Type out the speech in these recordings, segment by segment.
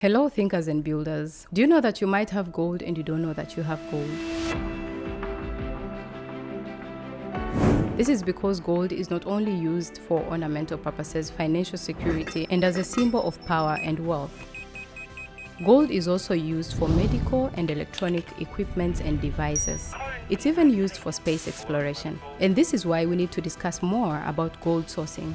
Hello, thinkers and builders. Do you know that you might have gold and you don't know that you have gold? This is because gold is not only used for ornamental purposes, financial security, and as a symbol of power and wealth. Gold is also used for medical and electronic equipment and devices. It's even used for space exploration. And this is why we need to discuss more about gold sourcing.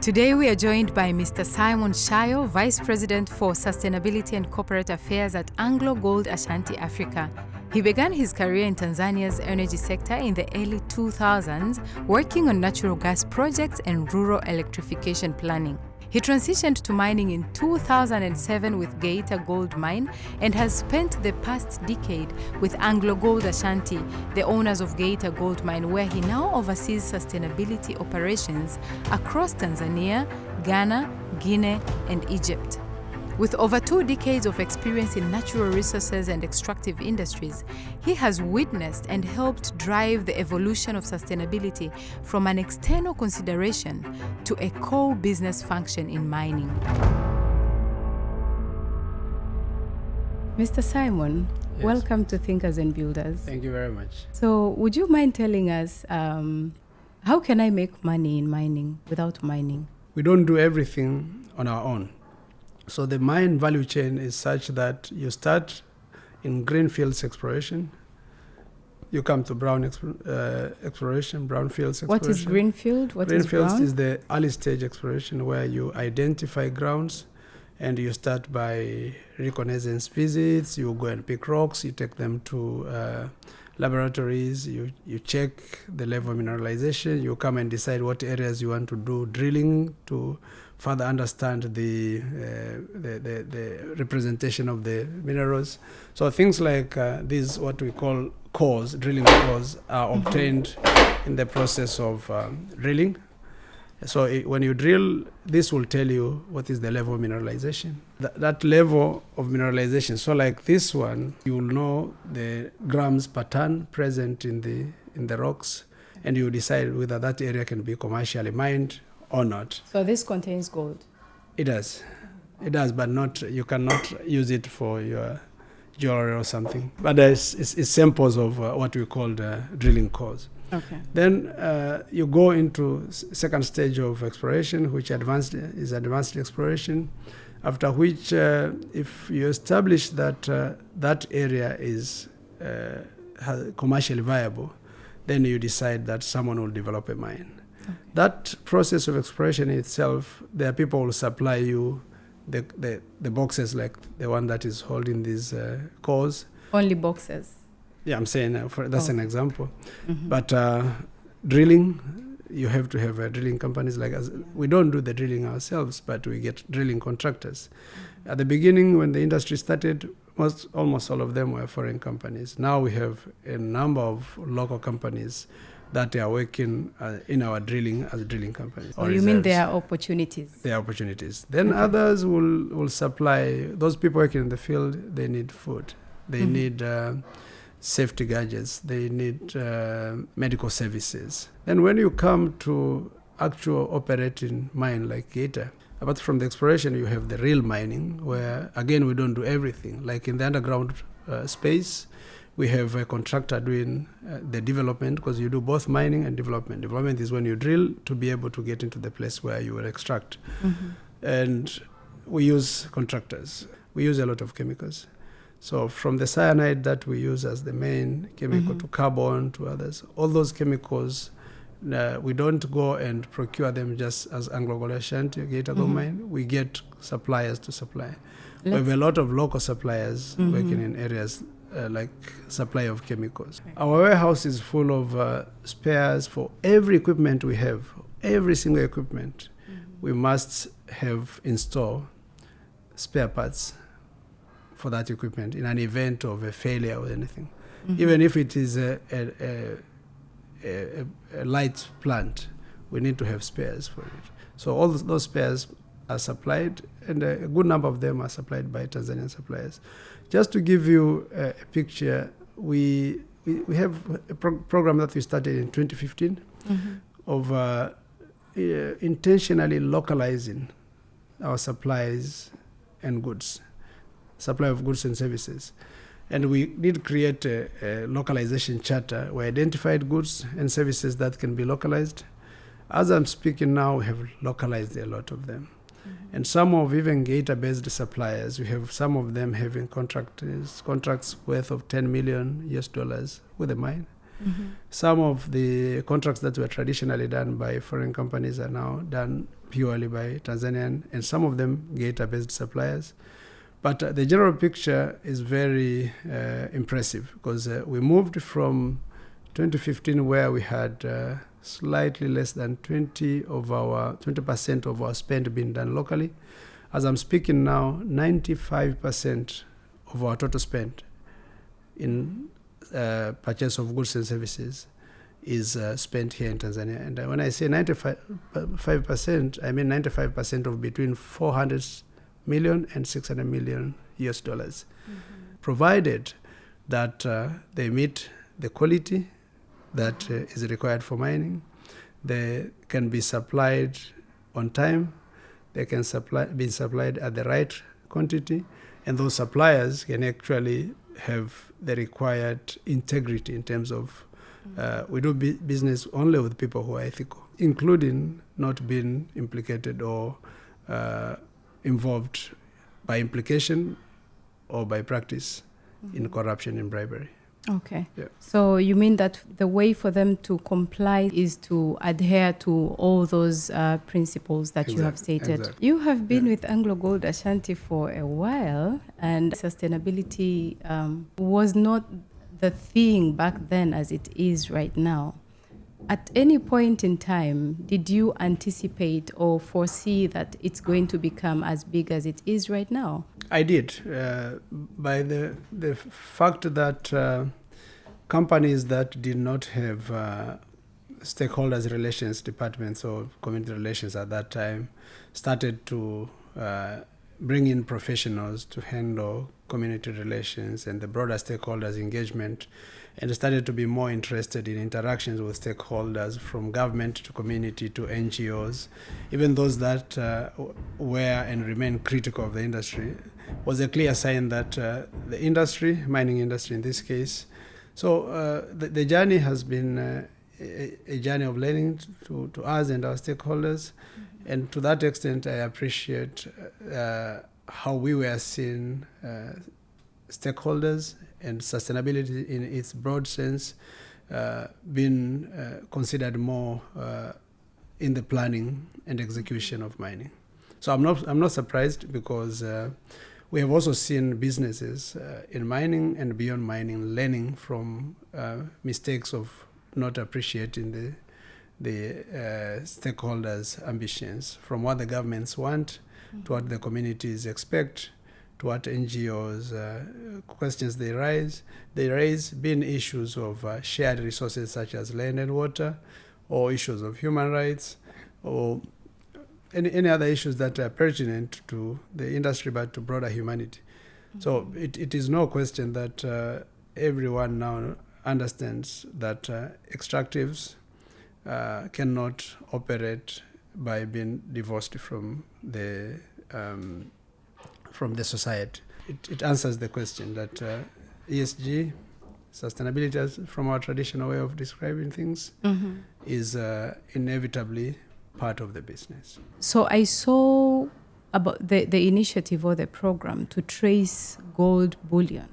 Today we are joined by Mr. Simon Shayo, Vice President for Sustainability and Corporate Affairs at AngloGold Ashanti Africa. He began his career in Tanzania's energy sector in the early 2000s, working on natural gas projects and rural electrification planning. He transitioned to mining in 2007 with Geita Gold Mine and has spent the past decade with AngloGold Ashanti, the owners of Geita Gold Mine, where he now oversees sustainability operations across Tanzania, Ghana, Guinea, and Egypt. With over 2 decades of experience in natural resources and extractive industries, he has witnessed and helped drive the evolution of sustainability from an external consideration to a core business function in mining. Mr. Simon, Yes. Welcome to Thinkers and Builders. Thank you very much. So, would you mind telling us how can I make money in mining without mining? We don't do everything on our own. So the mine value chain is such that you start in greenfields exploration, you come to exploration, brownfields exploration. What is greenfield? What is Greenfields brown? is the early stage exploration where you identify grounds and you start by reconnaissance visits, you go and pick rocks, you take them to laboratories, you check the level of mineralization, you come and decide what areas you want to do drilling to further understand the representation of the minerals. So things like these, what we call cores, drilling cores, are obtained in the process of drilling. So when you drill, this will tell you what is the level of mineralization. That level of mineralization, so like this one, you will know the grams per ton present in the rocks, and you decide whether that area can be commercially mined or not. So this contains gold? It does, but not. You cannot use it for your jewelry or something. But it's samples of what we call the drilling cores. Okay. Then you go into second stage of exploration, which is advanced exploration, after which if you establish that that area is commercially viable, then you decide that someone will develop a mine. Okay. That process of exploration itself, there are people who will supply you the boxes like the one that is holding these cores. Only boxes? Yeah, I'm saying that's an example. Mm-hmm. But drilling, you have to have drilling companies like us. We don't do the drilling ourselves, but we get drilling contractors. Mm-hmm. At the beginning, when the industry started, almost all of them were foreign companies. Now we have a number of local companies that are working in our drilling as drilling companies. Oh, you mean there are opportunities? There are opportunities. Then others will supply. Those people working in the field, they need food. They need safety gadgets, they need medical services. Then when you come to actual operating mine like Geita, apart from the exploration, you have the real mining, where again we don't do everything. Like in the underground space, we have a contractor doing the development, because you do both mining and development. Development is when you drill to be able to get into the place where you will extract. Mm-hmm. And we use contractors. We use a lot of chemicals. So from the cyanide that we use as the main chemical to carbon to others, all those chemicals, we don't go and procure them just as AngloGold Ashanti, Geita Gold Mine. We get suppliers to supply. We have a lot of local suppliers working in areas like supply of chemicals. Right. Our warehouse is full of spares for every equipment we have, every single equipment. We must have in store spare parts for that equipment in an event of a failure or anything. Even if it is a light plant, we need to have spares for it. So all those spares are supplied, and a good number of them are supplied by Tanzanian suppliers. Just to give you a picture, we have a program that we started in 2015 of intentionally localizing our supplies and goods, supply of goods and services. And we did create a localization charter. We identified goods and services that can be localized. As I'm speaking now, we have localized a lot of them. Mm-hmm. And some of even Geita-based suppliers, we have some of them having contracts worth of $10 million with the mine. Mm-hmm. Some of the contracts that were traditionally done by foreign companies are now done purely by Tanzanian, and some of them Geita-based suppliers. But the general picture is very impressive, because we moved from 2015, where we had slightly less than 20% of our spend being done locally. As I'm speaking now, 95% of our total spend in purchase of goods and services is spent here in Tanzania. And when I say 95%, I mean 95% of between 400 million and 600 million US dollars, provided that they meet the quality that is required for mining. They can be supplied on time. They can be supplied at the right quantity, and those suppliers can actually have the required integrity in terms of we do business only with people who are ethical, including not being implicated or involved by implication or by practice in corruption and bribery. Okay. Yeah. So you mean that the way for them to comply is to adhere to all those principles that you have stated. Exactly. You have been with AngloGold Ashanti for a while, and sustainability was not the thing back then as it is right now. At any point in time, did you anticipate or foresee that it's going to become as big as it is right now? I did. By the fact that companies that did not have stakeholders relations departments or community relations at that time started to bring in professionals to handle community relations and the broader stakeholders engagement, and started to be more interested in interactions with stakeholders, from government to community to NGOs, even those that were and remain critical of the industry, was a clear sign that the industry, mining industry in this case, so the journey has been a journey of learning to us and our stakeholders. Mm-hmm. And to that extent, I appreciate how we were seeing stakeholders and sustainability in its broad sense being considered more in the planning and execution of mining. So I'm not surprised, because we have also seen businesses in mining and beyond mining learning from mistakes of not appreciating the stakeholders' ambitions, from what the governments want to what the communities expect, to what NGOs questions they raise, being issues of shared resources such as land and water, or issues of human rights, or any other issues that are pertinent to the industry but to broader humanity. Mm-hmm. So it is no question that everyone now understands that extractives cannot operate by being divorced from the society. It answers the question that ESG, sustainability, from our traditional way of describing things, is inevitably part of the business. So I saw about the initiative or the program to trace gold bullion.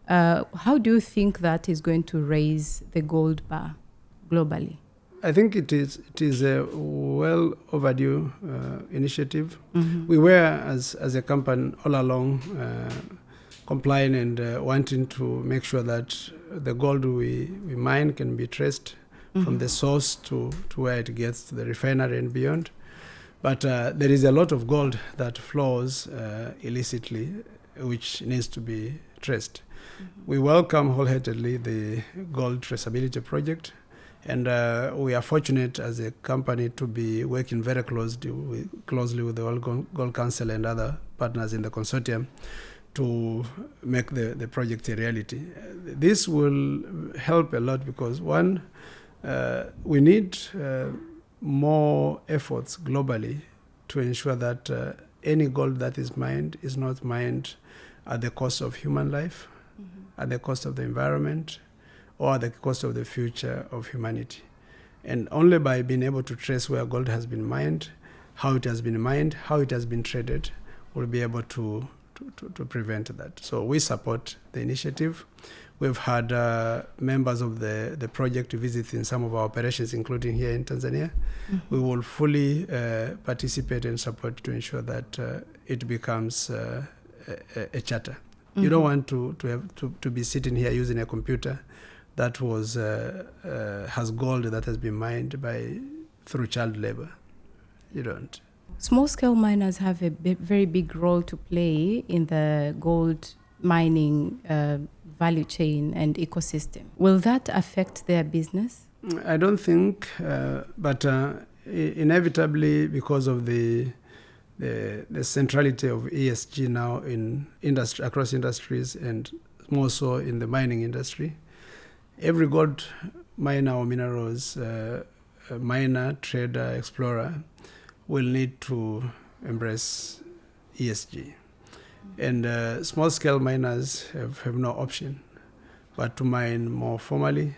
How do you think that is going to raise the gold bar globally? I think it is a well overdue initiative. Mm-hmm. We were, as a company, all along complying and wanting to make sure that the gold we mine can be traced from the source to where it gets to the refinery and beyond. But there is a lot of gold that flows illicitly, which needs to be traced. Mm-hmm. We welcome wholeheartedly the gold traceability project. And we are fortunate as a company to be working very closely with the World Gold Council and other partners in the consortium to make the project a reality. This will help a lot because, one, we need more efforts globally to ensure that any gold that is mined is not mined at the cost of human life, at the cost of the environment, or at the cost of the future of humanity. And only by being able to trace where gold has been mined, how it has been mined, how it has been traded, we'll be able to prevent that. So we support the initiative. We've had members of the project visit in some of our operations, including here in Tanzania. We will fully participate and support to ensure that it becomes a charter. You don't want to be sitting here using a computer that has gold that has been mined through child labor. You don't. Small-scale miners have a very big role to play in the gold mining value chain and ecosystem. Will that affect their business? I don't think, but inevitably, because of the centrality of ESG now in industry, across industries, and more so in the mining industry, every gold miner or minerals miner, trader, explorer will need to embrace ESG. And small-scale miners have no option but to mine more formally,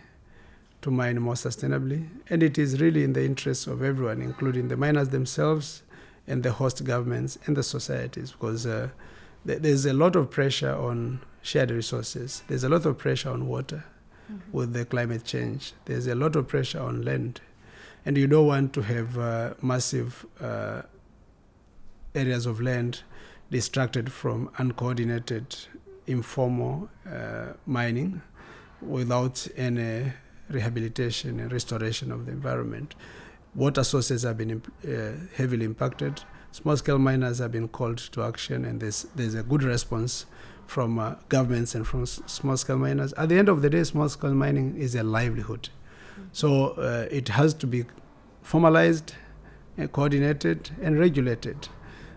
to mine more sustainably. And it is really in the interest of everyone, including the miners themselves and the host governments and the societies, because there's a lot of pressure on shared resources. There's a lot of pressure on water with the climate change. There's a lot of pressure on land. And you don't want to have massive areas of land distracted from uncoordinated, informal mining without any rehabilitation and restoration of the environment. Water sources have been heavily impacted. Small-scale miners have been called to action, and there's a good response from governments and from small-scale miners. At the end of the day, small-scale mining is a livelihood. So it has to be formalized, and coordinated, and regulated.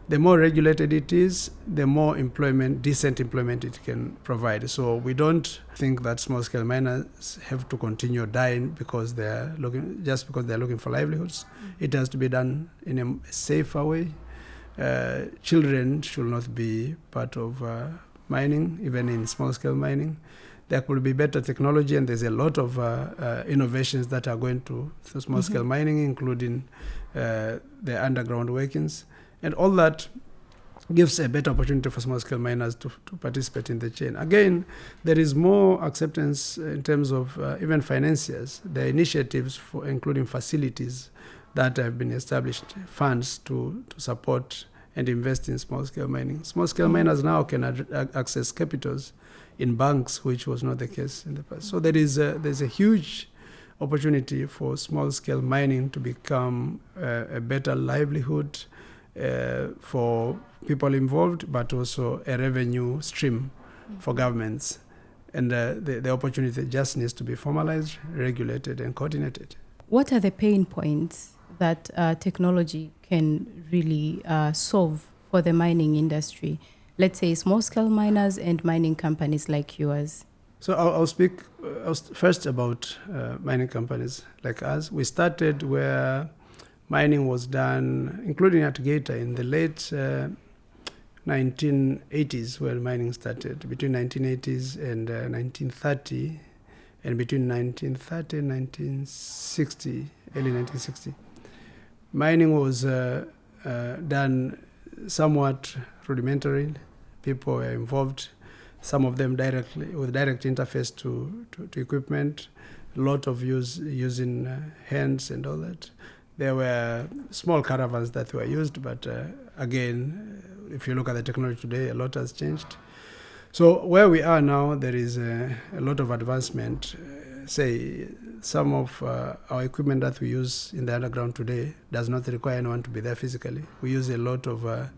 The more regulated it is, the more decent employment it can provide. So we don't think that small-scale miners have to continue dying because they're looking for livelihoods. It has to be done in a safer way. Children should not be part of mining, even in small-scale mining. There could be better technology, and there's a lot of innovations that are going to small-scale mining, including the underground workings. And all that gives a better opportunity for small-scale miners to participate in the chain. Again, there is more acceptance in terms of even financiers. There are initiatives for including facilities that have been established, funds to support and invest in small-scale mining. Small-scale miners now can access capitals in banks, which was not the case in the past. So there's a huge opportunity for small-scale mining to become a better livelihood for people involved, but also a revenue stream for governments. And the opportunity just needs to be formalized, regulated, and coordinated. What are the pain points that technology can really solve for the mining industry? Let's say small-scale miners and mining companies like yours. So I'll speak first about mining companies like us. We started where mining was done, including at Geita, in the late 1980s, where mining started, between 1980s and 1930, and between 1930 and 1960, early 1960. Mining was done somewhat rudimentary. People were involved, some of them with direct interface to equipment, a lot of using hands and all that. There were small caravans that were used, but again, if you look at the technology today, a lot has changed. So where we are now, there is a lot of advancement. Say, some of our equipment that we use in the underground today does not require anyone to be there physically. We use a lot of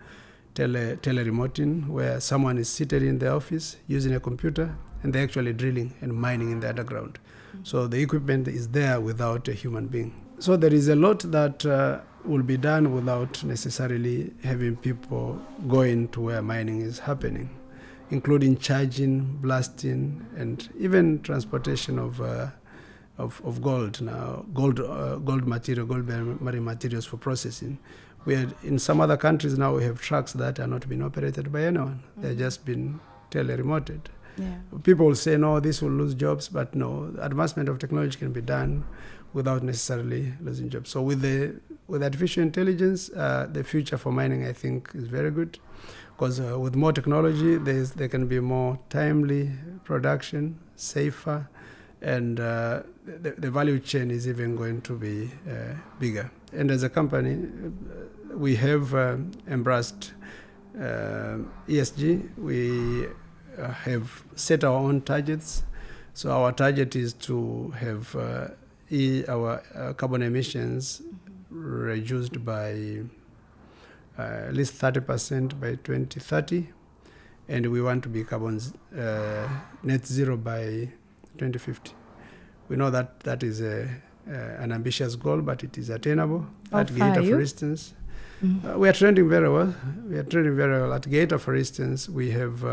tele-remoting, where someone is seated in the office using a computer, and they're actually drilling and mining in the underground. So the equipment is there without a human being. So there is a lot that will be done without necessarily having people going to where mining is happening, including charging, blasting, and even transportation of gold. Now, gold marine materials for processing. In some other countries now we have trucks that are not being operated by anyone. They're just been teleremoted. Yeah. People will say, no, this will lose jobs, but no, advancement of technology can be done without necessarily losing jobs. So with artificial intelligence, the future for mining, I think, is very good, because with more technology, there can be more timely production, safer, and the value chain is even going to be bigger. And as a company, we have embraced ESG. We have set our own targets. So our target is to have our carbon emissions reduced by at least 30% by 2030, and we want to be carbon net zero by 2050. We know that is an ambitious goal, but it is attainable. At Geita, for instance, we are trending very well. At Geita, for instance, we have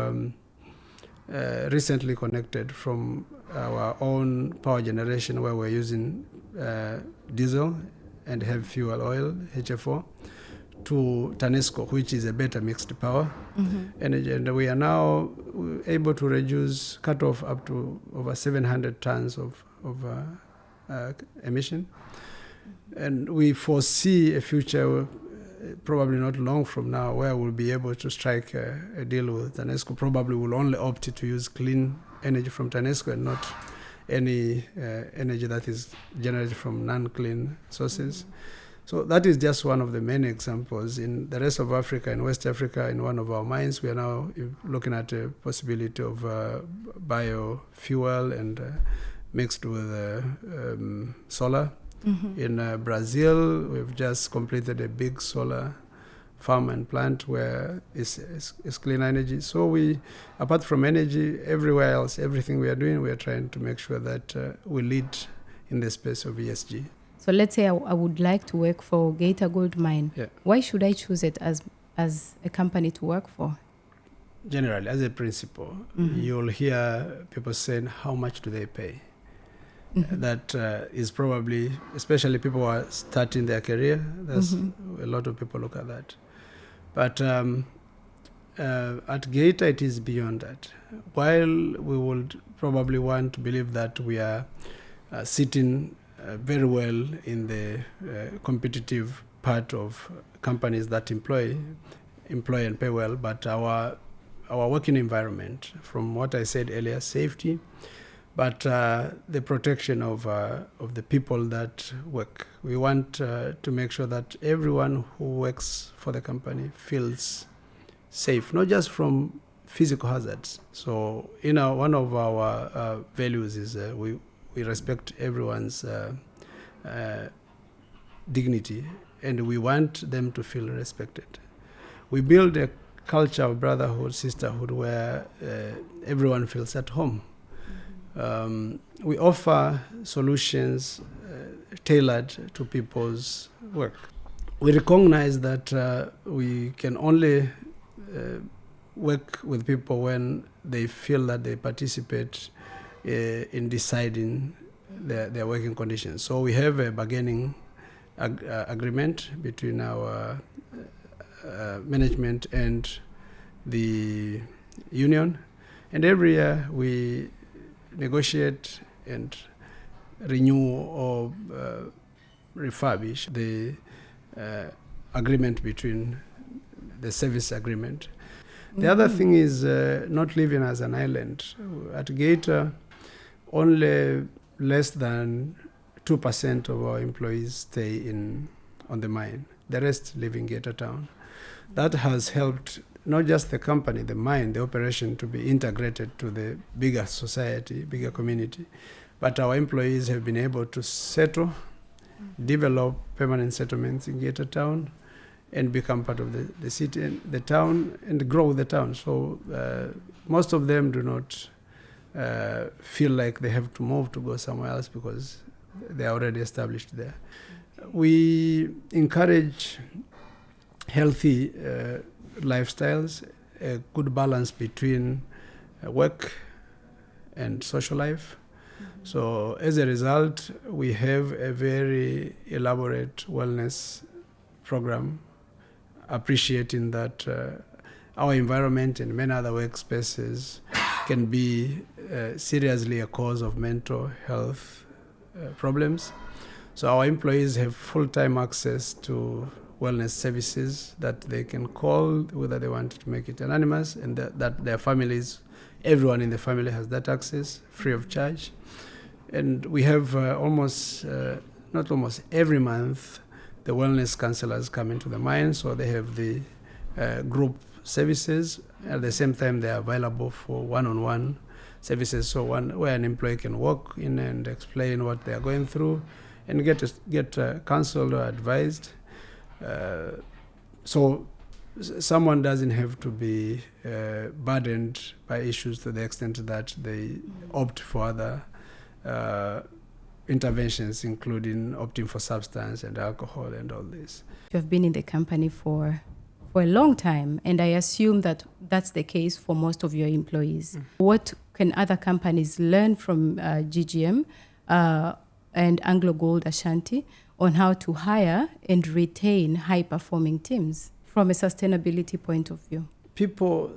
recently connected from our own power generation, where we're using diesel and heavy fuel oil, HFO, to TANESCO, which is a better mixed power energy. And we are now able to reduce cut-off up to over 700 tons of emission. And we foresee a future, probably not long from now, where we'll be able to strike a deal with TANESCO. Probably we'll only opt to use clean energy from TANESCO and not any energy that is generated from non-clean sources. So that is just one of the many examples. In the rest of Africa, in West Africa, in one of our mines, we are now looking at a possibility of biofuel and mixed with solar. In Brazil, we've just completed a big solar farm and plant where it's clean energy. So we, apart from energy, everywhere else, everything we are doing, we are trying to make sure that we lead in the space of ESG. So let's say I would like to work for Geita Gold Mine. Yeah. Why should I choose it as a company to work for? Generally, as a principle, you'll hear people saying, how much do they pay? That is probably, especially people who are starting their career, there's a lot of people look at that. But at Geita, it is beyond that. While we would probably want to believe that we are sitting very well in the competitive part of companies that employ and pay well, but our working environment, from what I said earlier, safety, but the protection of the people that work. We want to make sure that everyone who works for the company feels safe, not just from physical hazards. So, one of our values is we respect everyone's dignity, and we want them to feel respected. We build a culture of brotherhood, sisterhood, where everyone feels at home. We offer solutions tailored to people's work. We recognize that we can only work with people when they feel that they participate in deciding their working conditions. So we have a bargaining agreement between our management and the union, and every year we negotiate and renew or refurbish the agreement between the service agreement. The other thing is not living as an island. At Geita, only less than 2% of our employees stay on the mine. The rest live in Geita town. That has helped not just the company, the mine, the operation to be integrated to the bigger society, bigger community, but our employees have been able to settle, develop permanent settlements in Geita town, and become part of the city and the town, and grow the town. So most of them do not feel like they have to move to go somewhere else because they are already established there. We encourage healthy lifestyles, a good balance between work and social life. So as a result, we have a very elaborate wellness program appreciating that our environment and many other workspaces can be seriously a cause of mental health problems. So our employees have full-time access to wellness services that they can call, whether they want to make it anonymous, and that their families, everyone in the family has that access free of charge. And we have not almost every month, the wellness counselors come into the mine, so they have the group services. At the same time, they are available for one-on-one services, so where an employee can walk in and explain what they are going through and get counseled or advised. So someone doesn't have to be burdened by issues to the extent that they opt for other interventions, including opting for substance and alcohol and all this. You have been in the company for a long time, and I assume that that's the case for most of your employees. What can other companies learn from GGM and AngloGold Ashanti on how to hire and retain high-performing teams from a sustainability point of view? People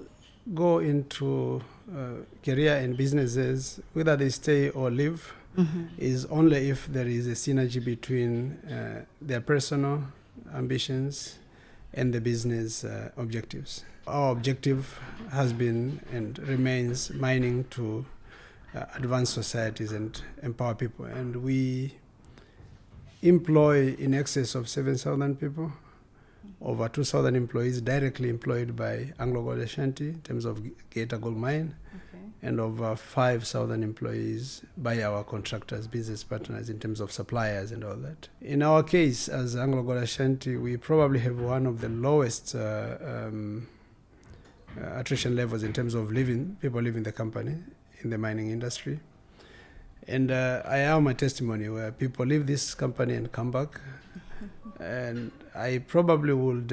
go into career and businesses, whether they stay or leave, is only if there is a synergy between their personal ambitions and the business objectives. Our objective has been and remains mining to advance societies and empower people. And we employ in excess of 7,000 people, over 2,000 employees directly employed by AngloGold Ashanti in terms of Geita Gold Mine, and over 5,000 employees by our contractors, business partners in terms of suppliers and all that. In our case, as AngloGold Ashanti, we probably have one of the lowest attrition levels in terms of people leaving the company in the mining industry. And I am a testimony where people leave this company and come back. And I probably would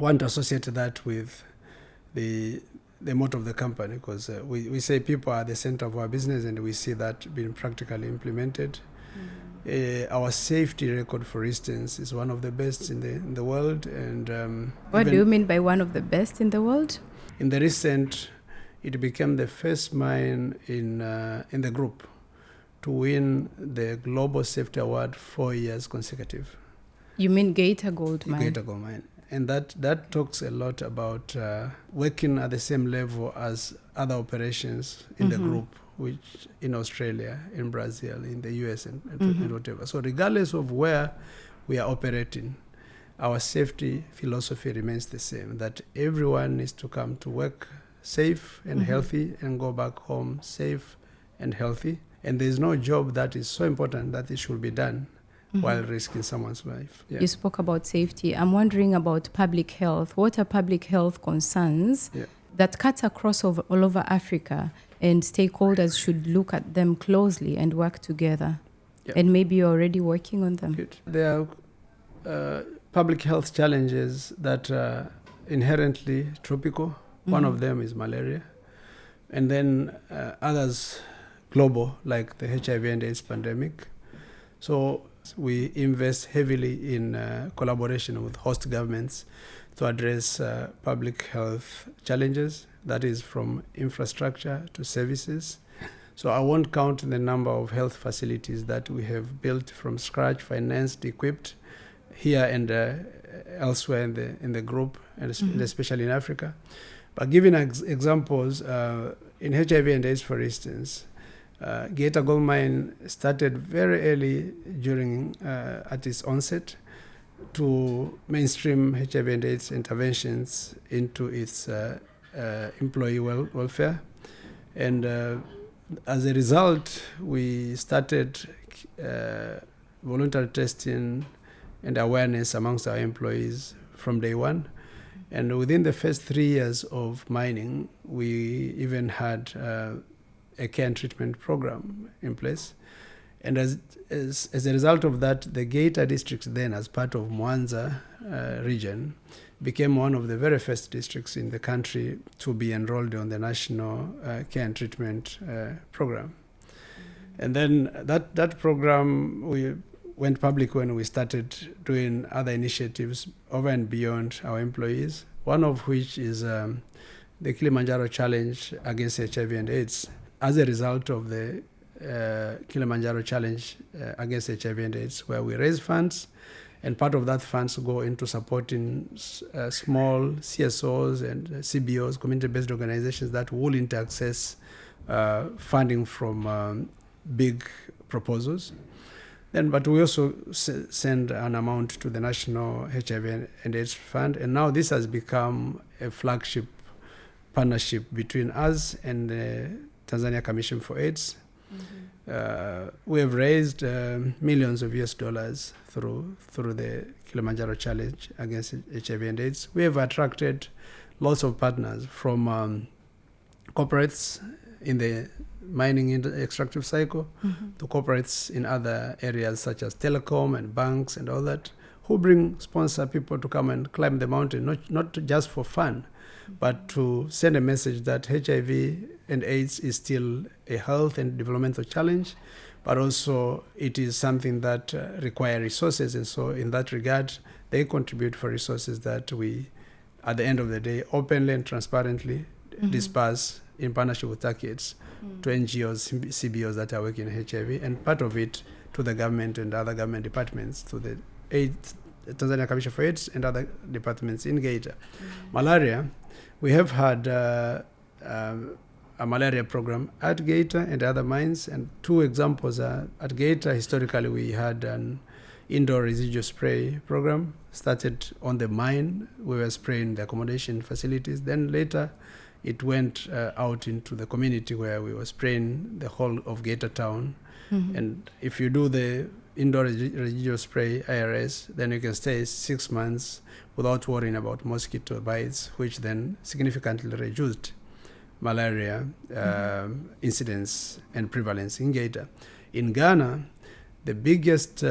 want to associate that with the motto of the company, because we say people are the center of our business, and we see that being practically implemented. Our safety record, for instance, is one of the best in the world. And what do you mean by one of the best in the world? In the recent, it became the first mine in the group to win the Global Safety Award 4 years consecutive. You mean Geita Gold Mine? Geita Gold Mine. And that talks a lot about working at the same level as other operations in the group, which in Australia, in Brazil, in the US, and whatever. So regardless of where we are operating, our safety philosophy remains the same, that everyone needs to come to work safe and healthy and go back home safe and healthy. And there's no job that is so important that it should be done while risking someone's life. Yeah. You spoke about safety. I'm wondering about public health. What are public health concerns that cut across all over Africa, and stakeholders should look at them closely and work together? And maybe you're already working on them. Good. There are public health challenges that are inherently tropical. One of them is malaria. And then others global, like the HIV and AIDS pandemic. So we invest heavily in collaboration with host governments to address public health challenges, that is from infrastructure to services. So I won't count the number of health facilities that we have built from scratch, financed, equipped here and elsewhere in the group, and especially in Africa. But giving examples, in HIV and AIDS, for instance, Geita Gold Mine started very early at its onset to mainstream HIV and AIDS interventions into its employee welfare. And as a result, we started voluntary testing and awareness amongst our employees from day one. And within the first 3 years of mining, we even had a care and treatment program in place. And as a result of that, the Geita district then, as part of Mwanza region, became one of the very first districts in the country to be enrolled on the national care and treatment program. And then that program, went public when we started doing other initiatives over and beyond our employees, one of which is the Kilimanjaro Challenge against HIV and AIDS. As a result of the Kilimanjaro Challenge against HIV and AIDS, where we raise funds, and part of that funds go into supporting small CSOs and CBOs, community-based organizations that willing to access funding from big proposals. But we also send an amount to the National HIV and AIDS Fund, and now this has become a flagship partnership between us and the Tanzania Commission for AIDS. We have raised millions of US dollars through the Kilimanjaro Challenge against HIV and AIDS. We have attracted lots of partners from corporates in the mining extractive cycle to corporates in other areas such as telecom and banks and all that, who sponsor people to come and climb the mountain, not just for fun, but to send a message that HIV and AIDS is still a health and developmental challenge, but also it is something that requires resources. And so in that regard, they contribute for resources that we, at the end of the day, openly and transparently disperse in partnership with TACAIDS to NGOs, CBOs that are working in HIV, and part of it to the government and other government departments, to the Tanzania Commission for AIDS and other departments in Geita. Malaria, we have had a malaria program at Geita and other mines, and two examples are at Geita. Historically, we had an indoor residual spray program, started on the mine. We were spraying the accommodation facilities. Then later, it went out into the community where we were spraying the whole of Geita town. And if you do the indoor residual spray IRS, then you can stay 6 months without worrying about mosquito bites, which then significantly reduced malaria incidence and prevalence in Geita. In Ghana, the biggest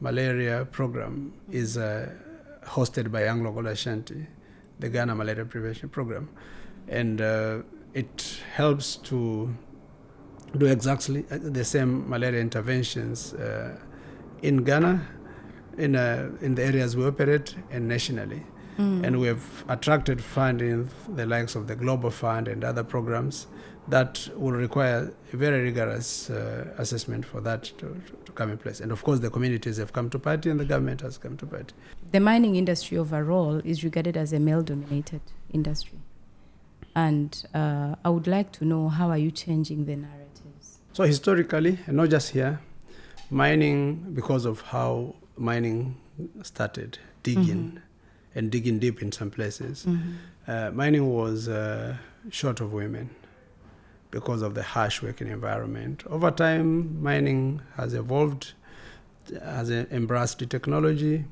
malaria program is hosted by AngloGold Ashanti, the Ghana Malaria Prevention Program. And it helps to do exactly the same malaria interventions in Ghana, in the areas we operate, and nationally. And we have attracted funding, the likes of the Global Fund and other programs that will require a very rigorous assessment for that to come in place. And of course, the communities have come to party and the government has come to party. The mining industry overall is regarded as a male-dominated industry. And I would like to know, how are you changing the narratives? So historically, and not just here, mining, because of how mining started, digging deep in some places, mining was short of women because of the harsh working environment. Over time, mining has evolved, has embraced the technology,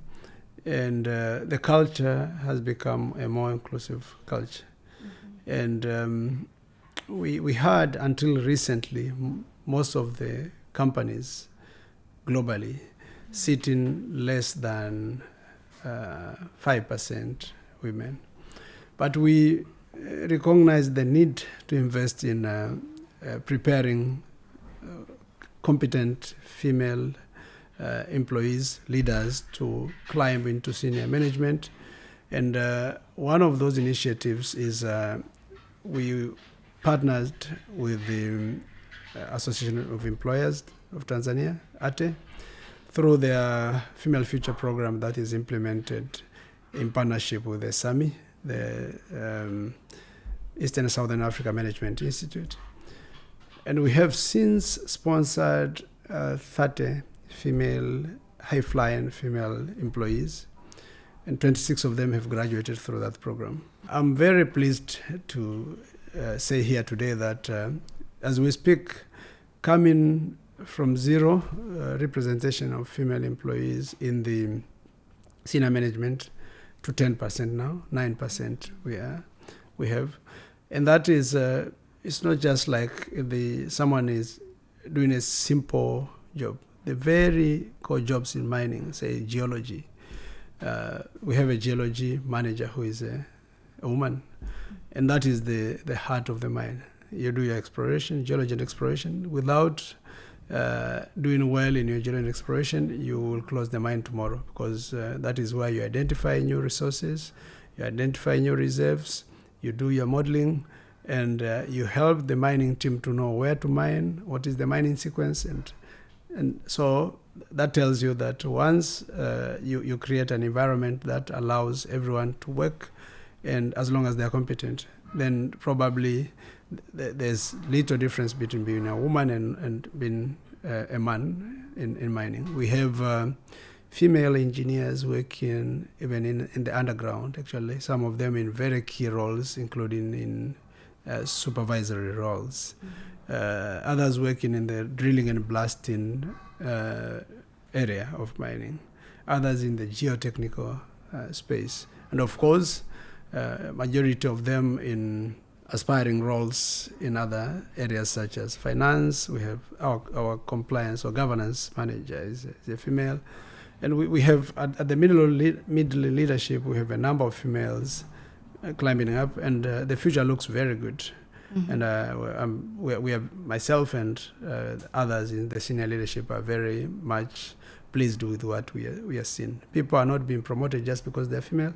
and the culture has become a more inclusive culture. And we had, until recently, most of the companies globally sitting less than 5% women. But we recognize the need to invest in preparing competent female employees, leaders, to climb into senior management. And one of those initiatives is we partnered with the Association of Employers of Tanzania, ATE, through their Female Future program that is implemented in partnership with the SAMI, the Eastern and Southern Africa Management Institute. And we have since sponsored 30 female, high-flying female employees, and 26 of them have graduated through that program. I'm very pleased to say here today that as we speak, coming from zero representation of female employees in the senior management to 10% now, 9% we have. And that is, it's not just like someone is doing a simple job. The very core jobs in mining, say geology, we have a geology manager who is a woman, and that is the heart of the mine. You do your exploration, geology and exploration. Without doing well in your geological exploration, you will close the mine tomorrow, because that is where you identify new resources, you identify new reserves, you do your modeling, and you help the mining team to know where to mine, what is the mining sequence, and so that tells you that once you create an environment that allows everyone to work, and as long as they are competent, then probably there's little difference between being a woman and being a man in mining. We have female engineers working even in the underground, actually, some of them in very key roles, including in supervisory roles. Others working in the drilling and blasting area of mining, others in the geotechnical space, and of course, majority of them in aspiring roles in other areas such as finance. We have our compliance or governance manager is a female, and we have at the middle leadership, we have a number of females climbing up, and the future looks very good. Mm-hmm. And we have myself and others in the senior leadership are very much pleased with what we are seeing. People are not being promoted just because they're female,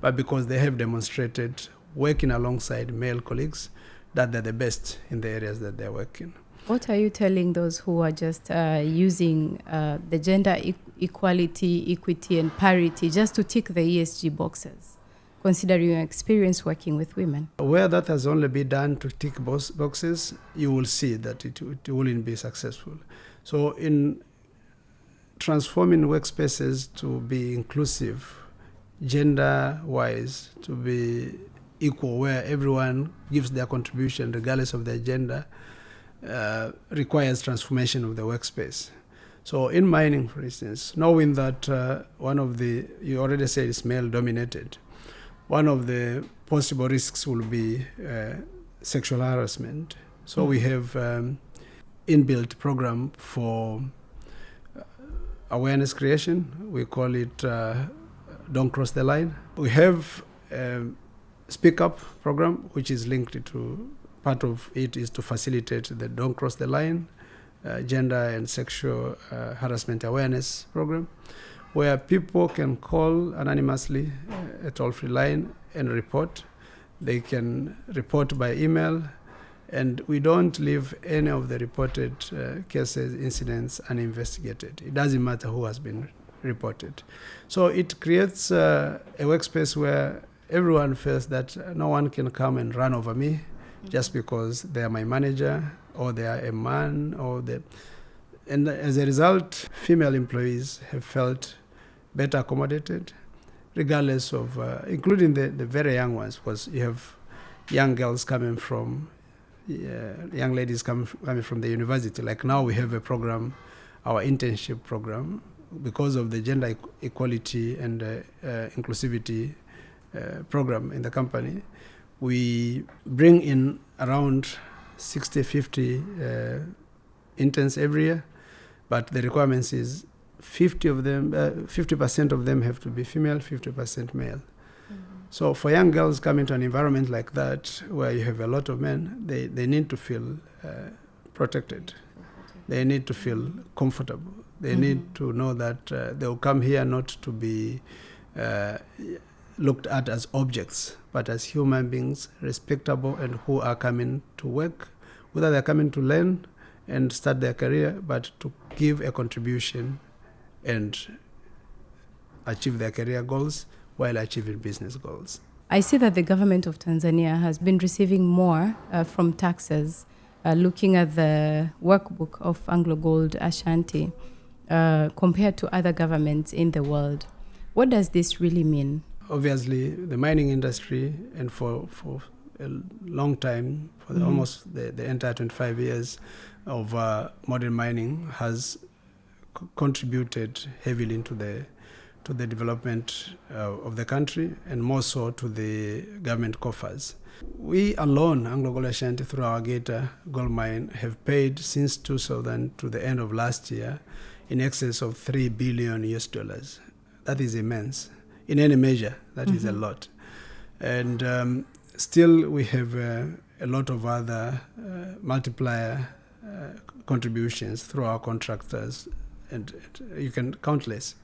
but because they have demonstrated, working alongside male colleagues, that they're the best in the areas that they're working. What are you telling those who are just using the gender equality, equity, and parity just to tick the ESG boxes, considering your experience working with women? Where that has only been done to tick boxes, you will see that it wouldn't be successful. So in transforming workspaces to be inclusive, gender-wise, to be equal, where everyone gives their contribution regardless of their gender, requires transformation of the workspace. So in mining, for instance, knowing that you already said it's male-dominated, one of the possible risks will be sexual harassment. So we have inbuilt program for awareness creation. We call it Don't Cross the Line. We have Speak Up program, which is linked to, part of it is to facilitate the Don't Cross the Line, gender and sexual harassment awareness program, where people can call anonymously a toll-free line and report. They can report by email, and we don't leave any of the reported cases, incidents uninvestigated. It doesn't matter who has been reported. So it creates a workspace where everyone feels that no one can come and run over me just because they are my manager or they are a man and as a result, female employees have felt better accommodated, regardless of, including the very young ones, because you have young girls coming from, young ladies coming from the university. Like now we have a program, our internship program, because of the gender equality and inclusivity program in the company. We bring in around 50 interns every year, but the requirements is 50% of them have to be female, 50% male. Mm-hmm. So for young girls coming to an environment like that, where you have a lot of men, they need to feel protected. They need to feel comfortable. They need to know that they'll come here not to be looked at as objects, but as human beings, respectable, and who are coming to work, whether they're coming to learn and start their career, but to give a contribution and achieve their career goals while achieving business goals. I see that the government of Tanzania has been receiving more from taxes, looking at the workbook of AngloGold Ashanti compared to other governments in the world. What does this really mean? Obviously, the mining industry, and for a long time, for almost the entire 25 years of modern mining, has contributed heavily into the development of the country, and more so to the government coffers. We alone, AngloGold Ashanti, through our Geita Gold Mine, have paid since 2000 to the end of last year in excess of $3 billion. That is immense. In any measure, that is a lot. And still we have a lot of other multiplier contributions through our contractors, and you can countless.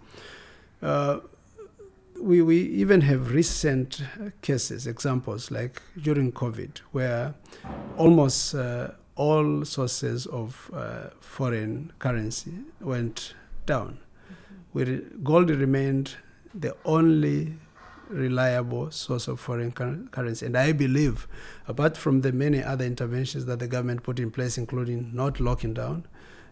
We even have recent cases, examples like during COVID, where almost all sources of foreign currency went down. Gold remained the only reliable source of foreign currency. And I believe, apart from the many other interventions that the government put in place, including not locking down,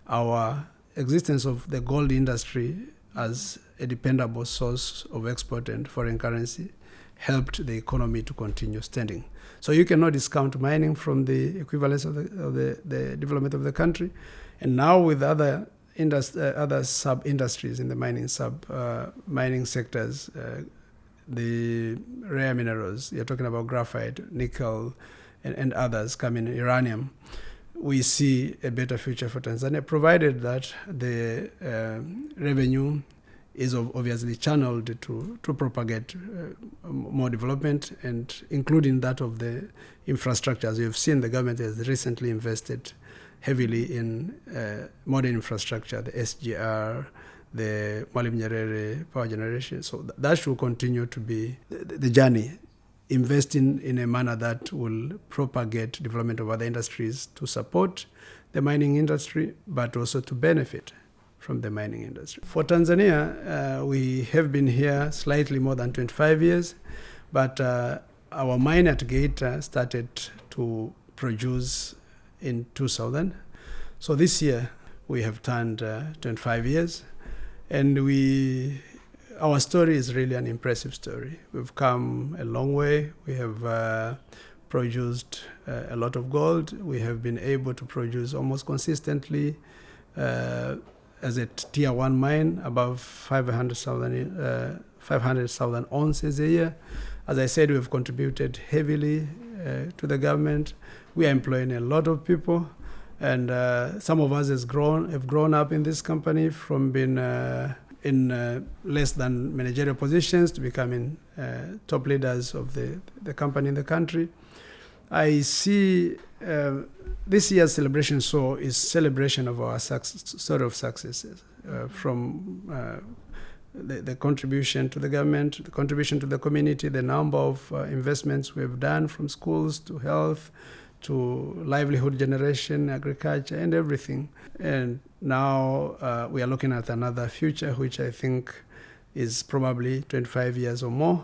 our existence of the gold industry as a dependable source of export and foreign currency helped the economy to continue standing. So you cannot discount mining from the equivalence of the development of the country. And now with other sub-industries in the mining sectors, the rare minerals, you're talking about graphite, nickel, and others coming, uranium, we see a better future for Tanzania, provided that the revenue is obviously channeled to propagate more development, and including that of the infrastructure. As you've seen, the government has recently invested heavily in modern infrastructure, the SGR, the Mwalimu Nyerere power generation. So that should continue to be the journey, investing in a manner that will propagate development of other industries to support the mining industry, but also to benefit from the mining industry. For Tanzania, we have been here slightly more than 25 years, but our mine at Geita started to produce in 2000. So this year we have turned 25 years, and our story is really an impressive story. We've come a long way. We have produced a lot of gold. We have been able to produce almost consistently as a tier 1 mine above 500,000 ounces a year. As I said, we have contributed heavily to the government. We are employing a lot of people, and some of us have grown up in this company from being in less than managerial positions to becoming top leaders of the company in the country. I see this year's celebration is celebration of our sort of successes, from the contribution to the government, the contribution to the community, the number of investments we've done, from schools to health to livelihood generation, agriculture, and everything. And now we are looking at another future, which I think is probably 25 years or more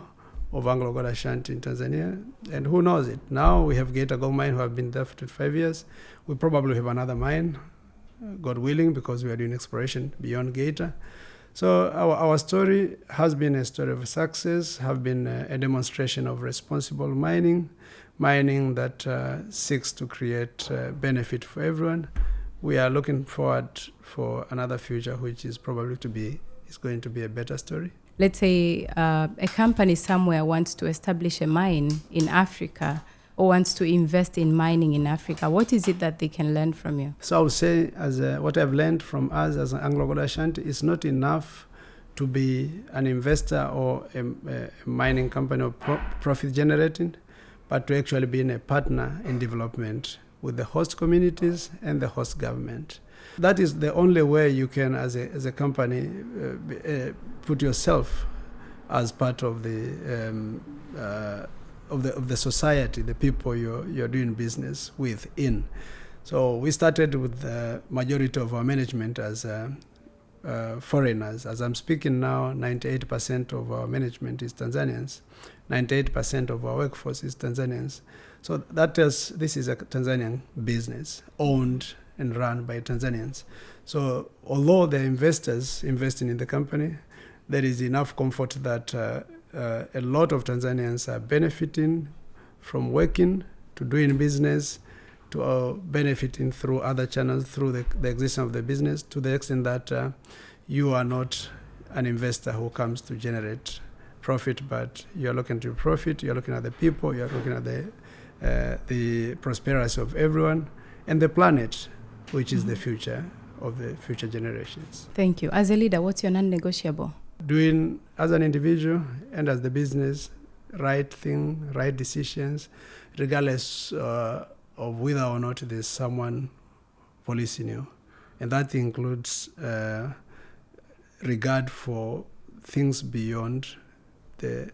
of AngloGold Ashanti in Tanzania. And who knows it? Now we have Geita Gold Mine, who have been there for 25 years. We probably have another mine, God willing, because we are doing exploration beyond Geita. So our story has been a story of success, have been a demonstration of responsible mining that seeks to create benefit for everyone. We are looking forward for another future, which is probably going to be a better story. Let's say a company somewhere wants to establish a mine in Africa or wants to invest in mining in Africa. What is it that they can learn from you? So I would say, what I've learned from us as AngloGold Ashanti, is not enough to be an investor or a mining company or profit generating, but to actually be a partner in development with the host communities and the host government. That is the only way you can, as a company, put yourself as part of the society, the people you're doing business with in. So we started with the majority of our management as foreigners. As I'm speaking now, 98% of our management is Tanzanians. 98% of our workforce is Tanzanians. So that tells this is a Tanzanian business, owned and run by Tanzanians. So although the investors investing in the company, there is enough comfort that a lot of Tanzanians are benefiting from working, to doing business, to benefiting through other channels, through the existence of the business, to the extent that you are not an investor who comes to generate profit, but you're looking to profit, you're looking at the people, you're looking at the prosperity of everyone and the planet, which is the future of the future generations. Thank you. As a leader, what's your non-negotiable? Doing, as an individual and as the business, right thing, right decisions, regardless of whether or not there's someone policy new. And that includes regard for things beyond the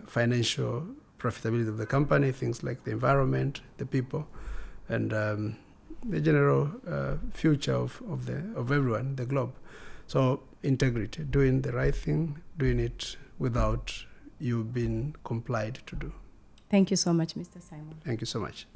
financial profitability of the company, things like the environment, the people, and the general future of everyone, the globe. So integrity, doing the right thing, doing it without you being complied to do. Thank you so much, Mr. Simon. Thank you so much.